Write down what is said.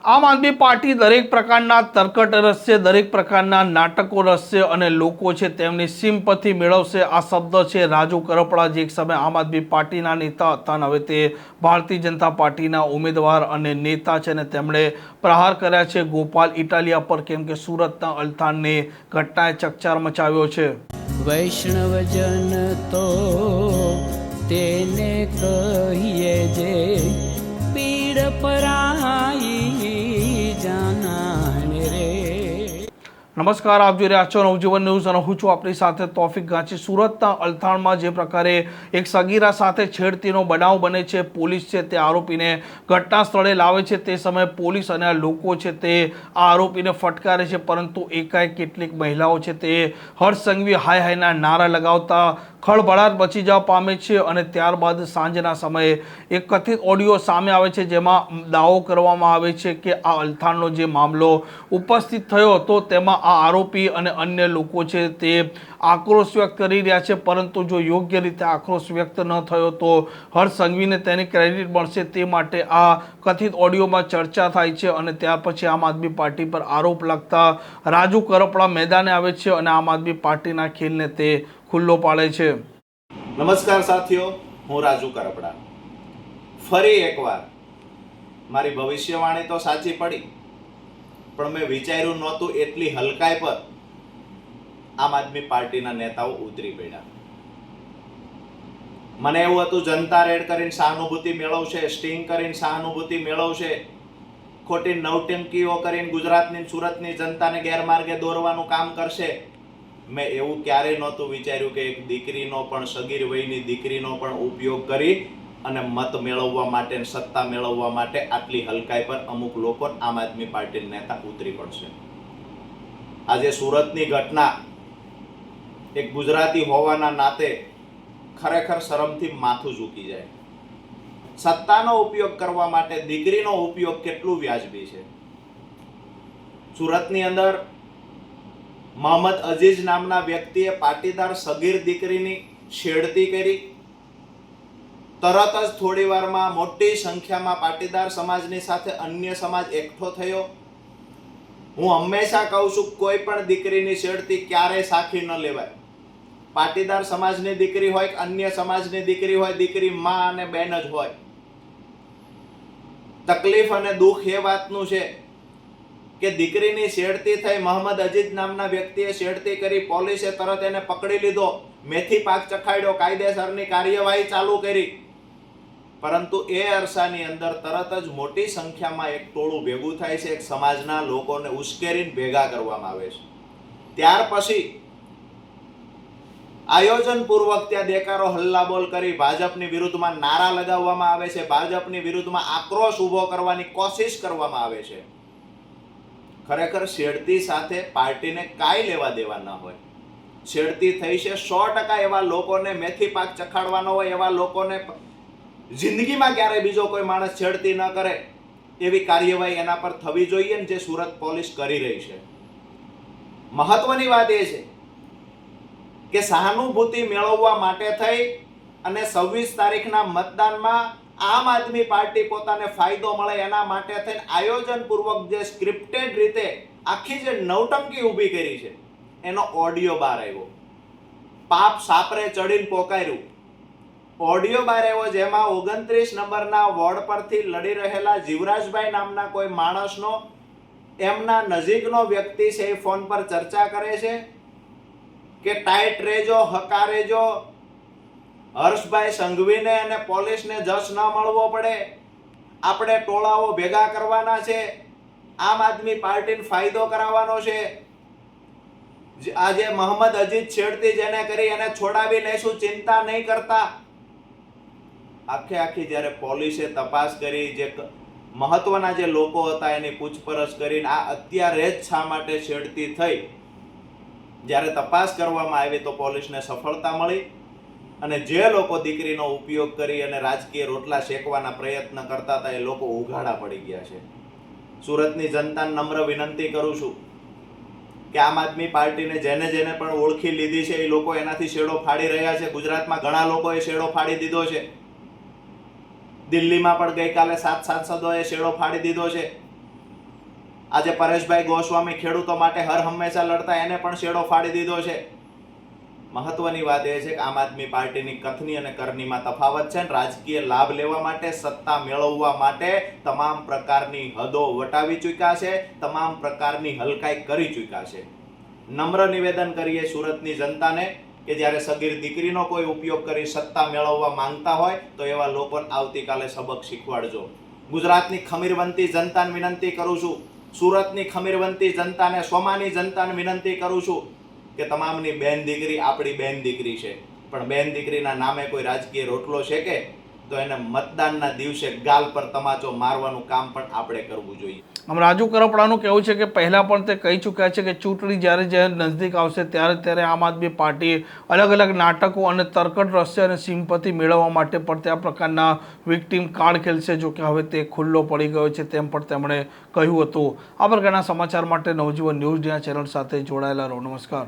આમ આદમી પાર્ટી દરેક પ્રકારના તરકટ રચશે, દરેક પ્રકારના નાટકો રચશે અને લોકો છે તેમની સિમ્પથી મેળવશે. આ શબ્દ છે રાજુ કરપડા, જે એક સમયે આમ આદમી પાર્ટીના નેતા હતા અને હવે તે ભારતીય જનતા પાર્ટીના ઉમેદવાર અને નેતા છે અને તેમણે પ્રહાર કર્યા છે ગોપાલ ઇટાલિયા પર, કેમ કે સુરતના અલથાણની ઘટનાએ ચકચાર મચાવ્યો છે. વૈષ્ણવજન તો તેને કહીએ જે પીડ પરાઈ જાનાને રે. નમસ્કાર, આપ જોઈ રહ્યા છો નવજીવન ન્યૂઝ અને હું છું આપણી સાથે તોફિક ગાંચી. સુરતના અલથાણમાં જે પ્રકારે એક સગીરા સાથે છેડતીનો બનાવ બને છે, પોલીસ છે તે આરોપીને ઘટના સ્થળે લાવે છે. તે સમયે પોલીસ અને આ લોકો છે તે આ આરોપીને ફટકારે છે, પરંતુ એકાએક કેટલીક મહિલાઓ છે તે હર્ષસંઘવી હાય હાયના નારા લગાવતા ખળભળાટ મચી જવા પામે છે. અને ત્યારબાદ સાંજના સમયે એક કથિત ઓડિયો સામે આવે છે, જેમાં દાવો કરવામાં આવે છે કે આ અલથાણનો જે મામલો ઉપસ્થિત થયો હતો તેમાં આ આરોપી અને અન્ય લોકો છે તે આક્રોશ વ્યક્ત કરી રહ્યા છે, પરંતુ જો યોગ્ય રીતે આક્રોશ વ્યક્ત ન થયો તો હર્ષસંઘવીને તેની ક્રેડિટ મળશે. તે માટે આ કથિત ઓડિયોમાં ચર્ચા થાય છે અને ત્યાર પછી આમ આદમી પાર્ટી પર આરોપ લાગતા રાજુ કરપડા મેદાને આવે છે અને આમ આદમી પાર્ટીના ખેલને તે ખુલ્લો પાડે છે. નમસ્કાર સાથીઓ, હું રાજુ કરપડા. ફરી એકવાર મારી ભવિષ્યવાણી તો સાચી પડી, પણ મેં વિચાર્યું નહોતું એટલી હલકાઈ પર આમ આદમી પાર્ટીના નેતાઓ ઉતરી પડ્યા. મને એવું હતું જનતા રેડ કરીને સહાનુભૂતિ મેળવશે, સ્ટિંગ કરીને સહાનુભૂતિ મેળવશે, ખોટી નવટંકીઓ કરીને ગુજરાતની સુરતની જનતાને ગેરમાર્ગે દોરવાનું કામ કરશે. મેં એવું ક્યારેય નહોતું વિચાર્યું કે એક દીકરીનો પણ, સગીર વયની દીકરીનો પણ ઉપયોગ કરી અને મત મેળવવા માટે, સત્તા મેળવવા માટે આટલી હલકાઈ પર અમુક લોકો આમ આદમી પાર્ટી નેતા ઉતરી પડશે. આજે સુરતની ઘટના એક ગુજરાતી હોવાના નાતે ખરેખર શરમથી માથું ઝૂકી જાય. સત્તાનો ઉપયોગ કરવા માટે દીકરીનો ઉપયોગ કેટલું વ્યાજબી છે. સુરતની અંદર મોહમ્મદ અઝીઝ નામના વ્યક્તિએ પાટીદાર સગીર દીકરીની છેડતી કરી. તરત જ થોડી વારમાં મોટી સંખ્યામાં પાટીદાર સમાજની સાથે અન્ય સમાજ એકઠો થયો. હું હંમેશા કહું છું, કોઈ પણ દીકરીની છેડતી ક્યારેય સાખી ન લેવાય. પાટીદાર સમાજની દીકરી હોય કે અન્ય સમાજની દીકરી હોય, દીકરી માં અને બેન જ હોય. તકલીફ અને દુઃખ એ વાતનું છે કે દીકરીની છેડતી થઈ, મોહમ્મદ અઝીઝ નામના વ્યક્તિએ છેડતી કરી, પોલીસે તરત એને પકડી લીધો, મેથી પાક ચખાડ્યો, કાયદેસરની કાર્યવાહી ચાલુ કરી. પરંતુ એ અરસાની અંદર તરત જ મોટી સંખ્યામાં એક ટોળું ભેગું થાય છે, એક સમાજના લોકોને ઉશ્કેરીને ભેગા કરવામાં આવે છે. ત્યાર પછી આયોજનપૂર્વક ત્યાં દેકારો હલ્લાબોલ કરી ભાજપની વિરુદ્ધમાં નારા લગાવવામાં આવે છે, ભાજપની વિરુદ્ધમાં આક્રોશ ઊભો કરવાની કોશિશ કરવામાં આવે છે. ખરેખર છેડતી સાથે પાર્ટીને કાંઈ લેવા દેવા ન હોય. છેડતી થઈ છે 100% એવા લોકોને મેથી પાક ચખાડવાનો હોય, એવા લોકોને જિંદગીમાં ક્યારેય બીજો કોઈ માણસ છેડતી ન કરે એવી કાર્યવાહી એના પર થવી જોઈએ ને, જે સુરત પોલીસ કરી રહી છે. મહત્વની વાત એ છે કે સહાનુભૂતિ મેળવવા માટે થઈ અને 26 તારીખના મતદાનમાં આમ આદમી પાર્ટી પોતાને ફાયદો મળે એના માટે થઈને આયોજનપૂર્વક જે સ્ક્રિપ્ટેડ રીતે આખી જે નવટંકી ઊભી કરી છે એનો ઓડિયો બહાર આવ્યો. પાપ સાપરે ચડીને પોકાર્યું. ઓડિયો બહાર આવ્યો, જેમાં 29 નંબરના વોર્ડ પરથી લડી રહેલા જીવરાજભાઈ નામના કોઈ માણસનો, એમના નજીકનો વ્યક્તિ છે, એ ફોન પર ચર્ચા કરે છે કે ટાઈટ રહેજો, હકા રહેજો, હર્ષભાઈ સંઘવીને અને પોલીસને જશ ન મળવો પડે, આપણે ટોળાઓ ભેગા કરવાના છે, આમ આદમી પાર્ટીને ફાયદો કરાવવાનો છે, આજે મોહમ્મદ અઝીઝ છેડતી જેને કરી એને છોડાવી લઈશું, ચિંતા નહીં કરતા. આખી જ્યારે પોલીસે તપાસ કરી, જે મહત્વના જે લોકો હતા એની પૂછપરછ કરીને આ અત્યારે જ શા માટે છેડતી થઈ, જ્યારે તપાસ કરવામાં આવી તો પોલીસને સફળતા મળી અને જે લોકો દીકરીનો ઉપયોગ કરી અને રાજકીય રોટલા શેકવાના પ્રયત્ન કરતા હતા એ લોકો ઉઘાડા પડી ગયા છે. સુરતની જનતાને નમ્ર વિનંતી કરું છું કે આમ આદમી પાર્ટીને જેને પણ ઓળખી લીધી છે એ લોકો એનાથી શેડો ફાડી રહ્યા છે. ગુજરાતમાં ઘણા લોકોએ શેડો ફાડી દીધો છે. દિલ્હીમાં પણ ગઈકાલે 7 સાંસદોએ શેડો ફાડી દીધો છે. આજે પરેશભાઈ ગોસ્વામી ખેડૂતો માટે હર હંમેશા લડતા, એને પણ શેડો ફાડી દીધો છે. મહત્વની વાત એ છે કે આમ આદમી પાર્ટીની કથની અને કરનીમાં તફાવત છે. રાજકીય લાભ લેવા માટે, સત્તા મેળવવા માટે તમામ પ્રકારની હદો વટાવી ચૂક્યા છે, તમામ પ્રકારની હલકાઈ કરી ચૂક્યા છે. નમ્ર નિવેદન કરીએ સુરતની જનતાને કે જ્યારે સગીર દીકરીનો કોઈ ઉપયોગ કરી સત્તા મેળવવા માંગતા હોય તો એવા લોકોને આવતીકાલે સબક શીખવાડજો. ગુજરાતની ખમીરવંતી જનતાને વિનંતી કરું છું, સુરતની ખમીરવંતી જનતાને, સોમાની જનતાને વિનંતી કરું છું કે તમામની બેન દીકરી આપણી બેન દીકરી છે, પણ બેન દીકરીના નામે કોઈ રાજકીય રોટલો છે કે તો એને મતદાનના દિવસે ગાલ પર તમાચો મારવાનું કામ પણ આપણે કરવું જોઈએ. આમ રાજુ કરપડાનું કહેવું છે કે પહેલાં પણ તે કહી ચૂક્યા છે કે ચૂંટણી જ્યારે જ્યારે નજદીક આવશે ત્યારે આમ આદમી પાર્ટી અલગ અલગ નાટકો અને તરકટ રસ્તે અને સિમ્પથી મેળવવા માટે પણ તે આ પ્રકારના વિક્ટીમ કાર્ડ ખેલશે. જો કે હવે તે ખુલ્લો પડી ગયો છે તેમ પણ તેમણે કહ્યું હતું. આ પ્રકારના સમાચાર માટે નવજીવન ન્યૂઝ ચેનલ સાથે જોડાયેલા રહો. નમસ્કાર.